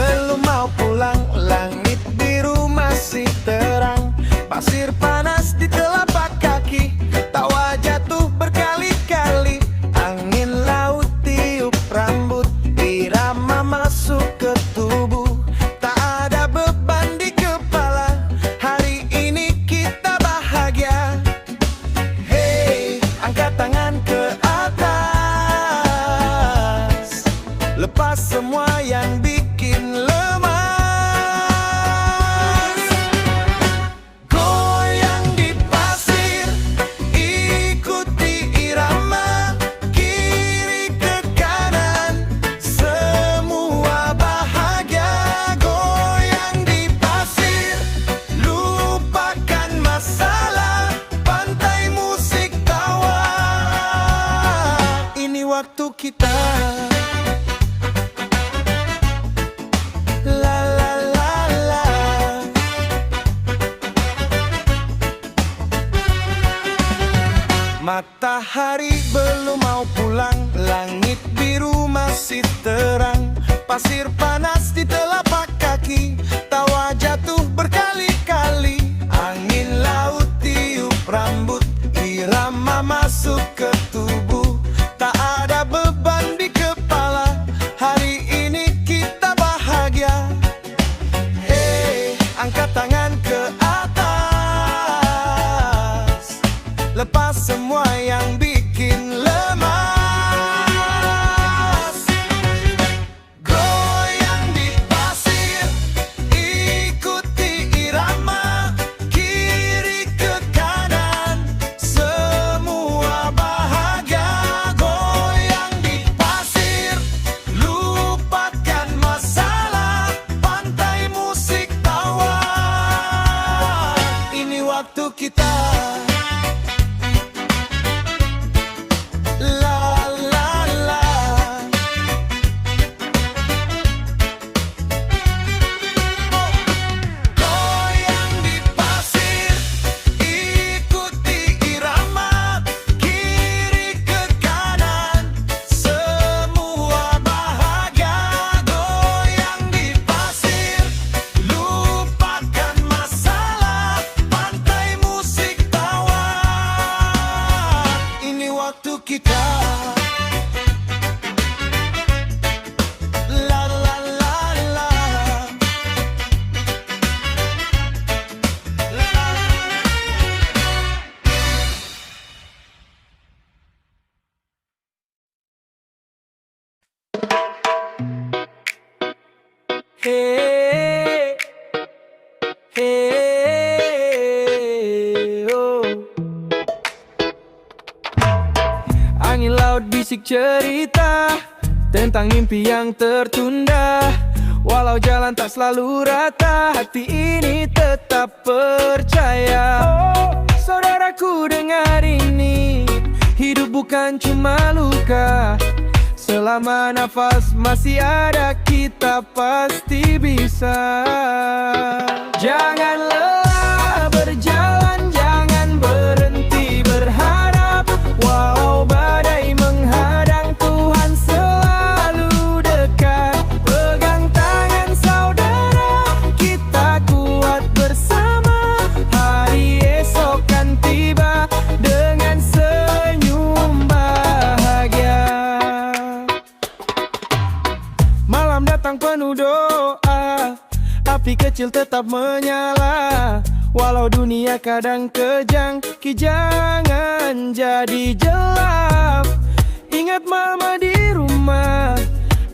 belum mau pulang, langit biru masih terang. Pasir panas di telapak kaki, tawa jatuh berkali-kali. Angin laut tiup rambut, irama masuk ke tubuh. Tak ada beban di kepala, hari ini kita bahagia. Hey, angkat tangan ke atas, lepas semua yang bikin lemas. Goyang di pasir, ikuti irama, kiri ke kanan, semua bahagia. Goyang di pasir, lupakan masalah, pantai musik tawa. Ini waktu kita. La la la la. Matahari belum mau pulang, langit biru masih terang. Pasir panas di telapak kaki, tawa jatuh berkali-kali. Angin laut tiup rambut, irama masuk ke tubuh. Tak ada beban di kepala, hari ini kita bahagia. Hey, angkat tangan ke atas, lepas semua yang bikin lemas. Goyang di pasir, ikuti irama, kiri ke kanan, semua bahagia. Goyang di pasir, lupakan masalah, pantai musik tawa. Ini waktu kita. La la la. Goyang di pasir, ikuti irama, kiri ke kanan, semua bahagia. Goyang di pasir, lupakan masalah, pantai musik tawa. Ini waktu kita. La la la la. Hey, hey, oh. Angin laut bisik cerita tentang mimpi yang tertunda. Walau jalan tak selalu rata, hati ini tetap percaya. Oh, saudaraku dengar ini, hidup bukan cuma luka. Selama nafas masih ada, kita pasti bisa. Jangan lelah berjalan, jangan berhenti berharap. Walau badai menghadang, Tuhan selalu dekat. Pegang tangan saudara, kita kuat bersama. Hari esok kan tiba dengan senyum bahagia. Malam datang penuh doa, api kecil tetap menyala. Walau dunia kadang kejang, Ki jangan jadi gelap. Ingat mama di rumah,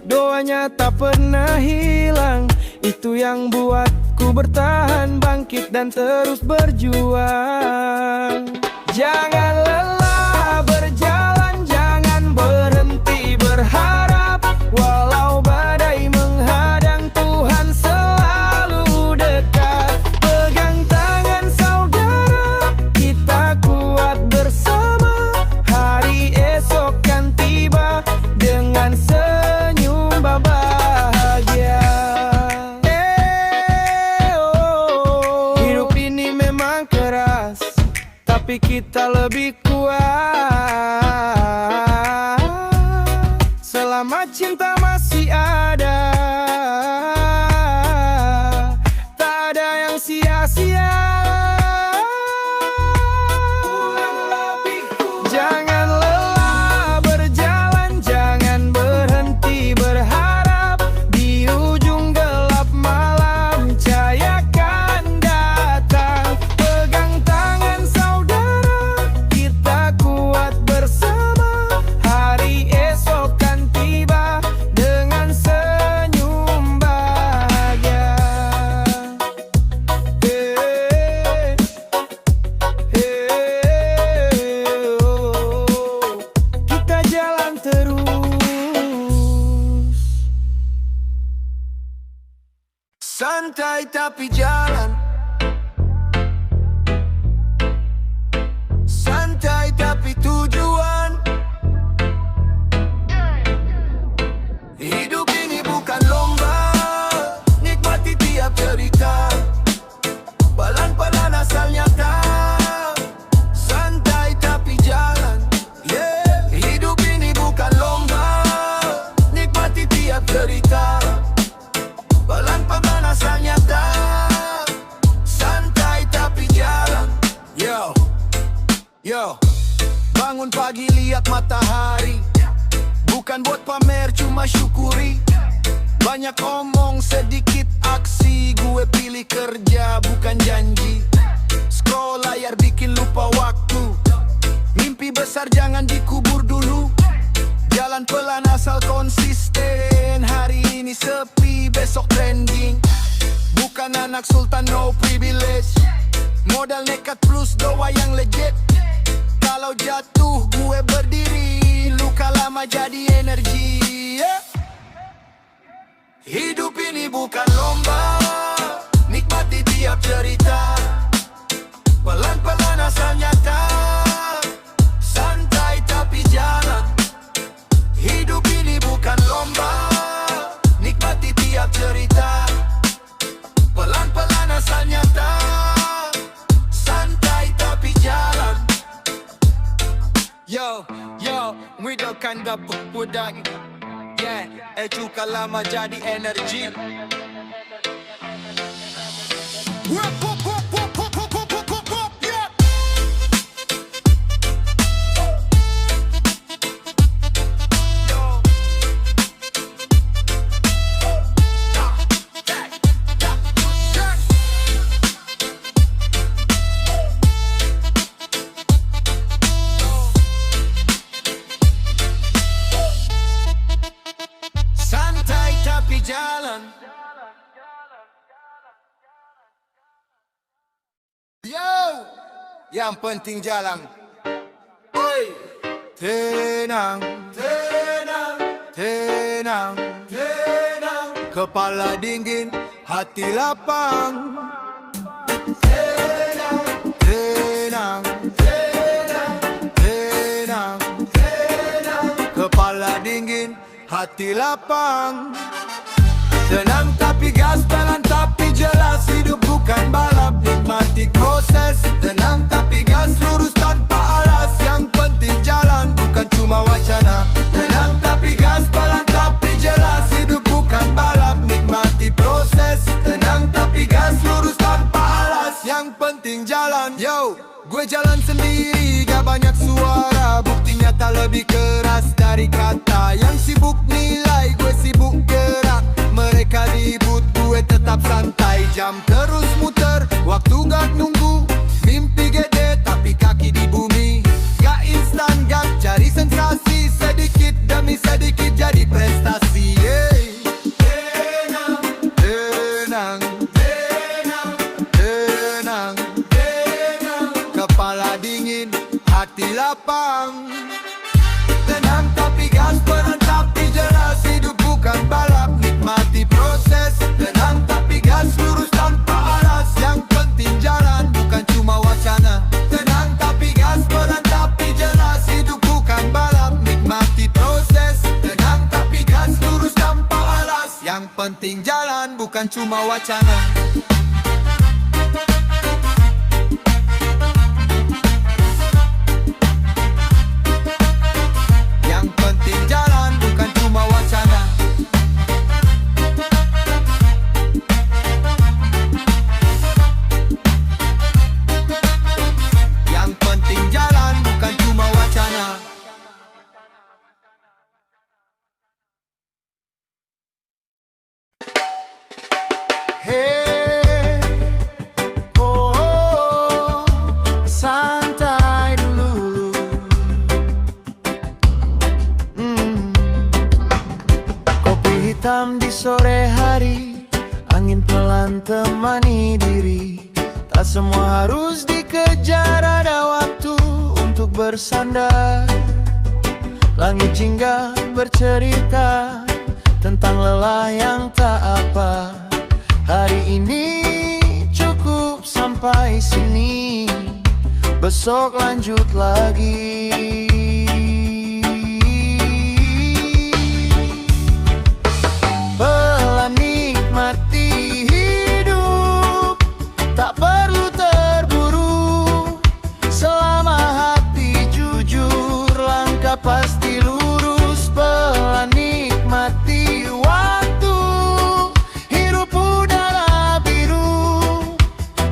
doanya tak pernah hilang. Itu yang buatku bertahan, bangkit dan terus berjuang. Jangan lelah berjalan, jangan berhenti berharap. Walau badai menghadang, Tuhan selalu dekat. Pegang tangan saudara, kita kuat bersama. Hari esok kan tiba dengan senyum bahagia. Oh. Hidup ini memang keras, tapi kita lebih kuat selama cinta masih ada. Santai tapi jalan, santai tapi tujuan. Hidup ini bukan lomba, nikmati tiap cerita. Pelan-pelan asal nyata, santai tapi jalan. Yeah. Hidup ini bukan lomba, nikmati tiap cerita. Pelan-pelan asal nyata, santai tapi jalan. Yo, bangun pagi lihat matahari, bukan buat pamer cuma syukuri. Banyak omong sedikit aksi, gue pilih kerja bukan janji. Scroll layar bikin lupa waktu, mimpi besar jangan dikubur dulu. Jalan pelan asal konsisten, hari ini sepi besok trending. Bukan anak sultan no privilege, modal nekat plus doa yang legit. Kalau jatuh gue berdiri, luka lama jadi energi. Hidup ini bukan lomba, nikmati tiap cerita. Pelan-pelan asal nyata, santai tapi jalan. Hidup ini bukan lomba, nikmati tiap cerita. Pelan-pelan asal nyata, santai tapi jalan. Yo, mudakan dapat budak. Yeah, cuka lama jadi energi. Santai tapi jalan. Yo, yang penting jalan. Oi, tenang, tenang, tenang, tenang. Kepala dingin, hati lapang. Tenang, tenang, tenang, tenang, tenang. Kepala dingin, hati lapang. Tenang tapi gas, pelan tapi jelas. Hidup bukan balap, nikmati proses. Tenang tapi gas, lurus tanpa alas. Yang penting jalan, bukan cuma wacana. Tenang tapi gas, pelan tapi jelas. Hidup bukan balap, nikmati proses. Tenang tapi gas, lurus tanpa alas. Yang penting jalan. Yo, gue jalan sendiri, gak banyak suara. Buktinya tak lebih keras dari kata. Yang sibuk nilai, gue sibuk gerak. Mereka ribut, gue tetap santai. Jam terus muter, waktu gak nunggu. Mimpi gede, tapi kaki di bumi. Gak instan, gak cari sensasi. Sedikit demi sedikit jadi prestasi. Tenang, tenang, tenang, tenang, tenang. Kepala dingin, hati lapang. Tenang tapi gas, pelan tapi jelas. Hidup bukan balap, nikmati proses. Tenang tapi gas, lurus tanpa alas. Yang penting jalan, bukan cuma wacana. Tenang tapi gas, pelan tapi jelas. Hidup bukan balap, nikmati proses. Tenang tapi gas, lurus tanpa alas. Yang penting jalan, bukan cuma wacana. Yang penting jalan, bukan cuma wacana. Yang penting jalan, bukan cuma wacana. Hey, oh, oh, santai dulu. Kopi hitam di sore hari, angin pelan temani diri. Tak semua harus dikejar, ada waktu untuk bersandar. Langit jingga bercerita tentang lelah yang tak apa. Hari ini cukup sampai sini, besok lanjut lagi. Pelan nikmati hidup, tak perlu terburu. Selama hati jujur, langkah pasti lurus. Pelan nikmati waktu, hirup udara biru.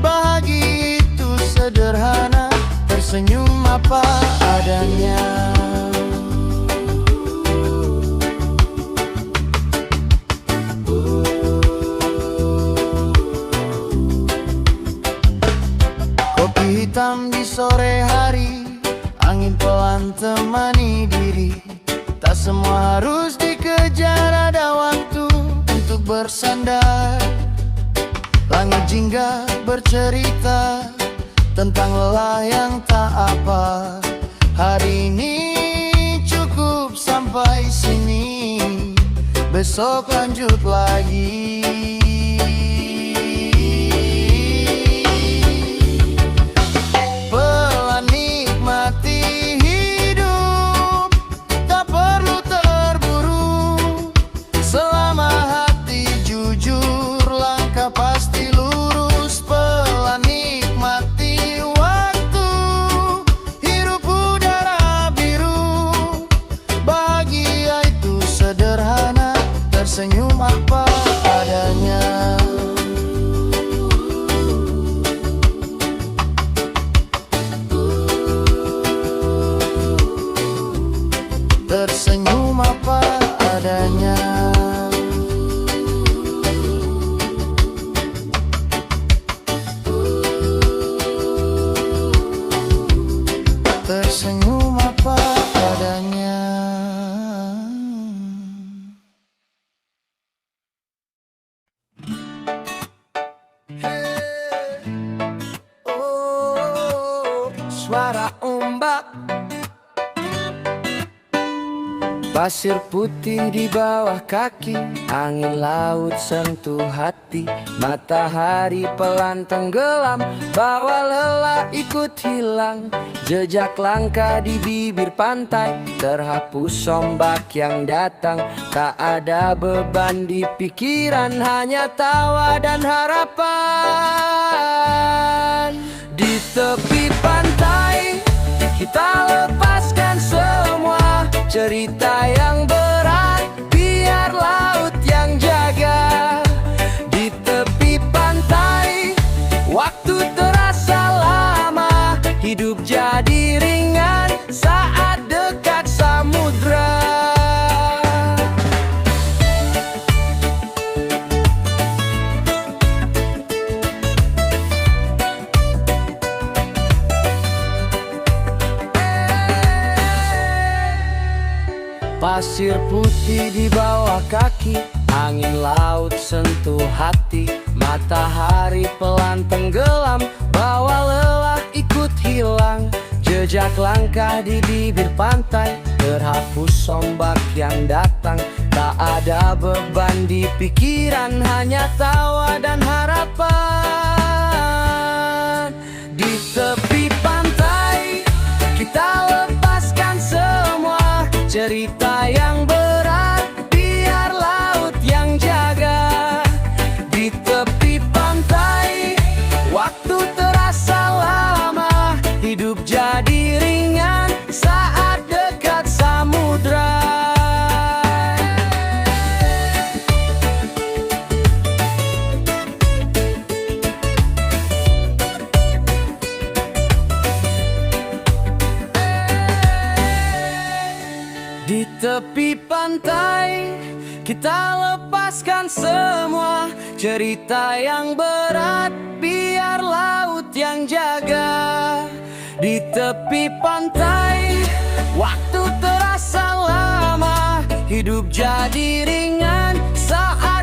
Bahagia itu sederhana, tersenyum apa adanya. Kopi hitam di sore hari, angin pelan temani diri. Tak semua harus dikejar, ada waktu untuk bersandar. Langit jingga bercerita tentang lelah yang tak apa. Hari ini cukup sampai sini, besok lanjut lagi. Pelan nikmati hidup, tak perlu terburu. Selama hati jujur, langkah pasti lurus. Pelan nikmati waktu, hirup udara biru. Bahagia itu sederhana, tersenyum apa adanya. Tersenyum apa adanya. Tersenyum apa adanya. Suara ombak, pasir putih di bawah kaki, angin laut sentuh hati. Matahari pelan tenggelam, bawa lelah ikut hilang. Jejak langkah di bibir pantai, terhapus ombak yang datang. Tak ada beban di pikiran, hanya tawa dan harapan. Di tepi pantai, kita lepaskan semua cerita yang berat, biar laut yang jaga. Di tepi pantai, waktu terasa lama, hidup jadi ringan saat dekat samudra. Pasir putih di bawah kaki, angin laut sentuh hati. Matahari pelan tenggelam, bawa lelah ikut hilang. Jejak langkah di bibir pantai, terhapus ombak yang datang. Tak ada beban di pikiran, hanya tawa dan harapan. Di tepi pantai, kita lepaskan semua cerita yang berat, biar laut yang jaga. Di tepi pantai, waktu terasa lama, hidup jadi ringan saat dekat samudra. Di tepi pantai, kita lepaskan semua cerita yang berat, biar laut yang jaga. Di tepi pantai, waktu terasa lama, hidup jadi ringan saat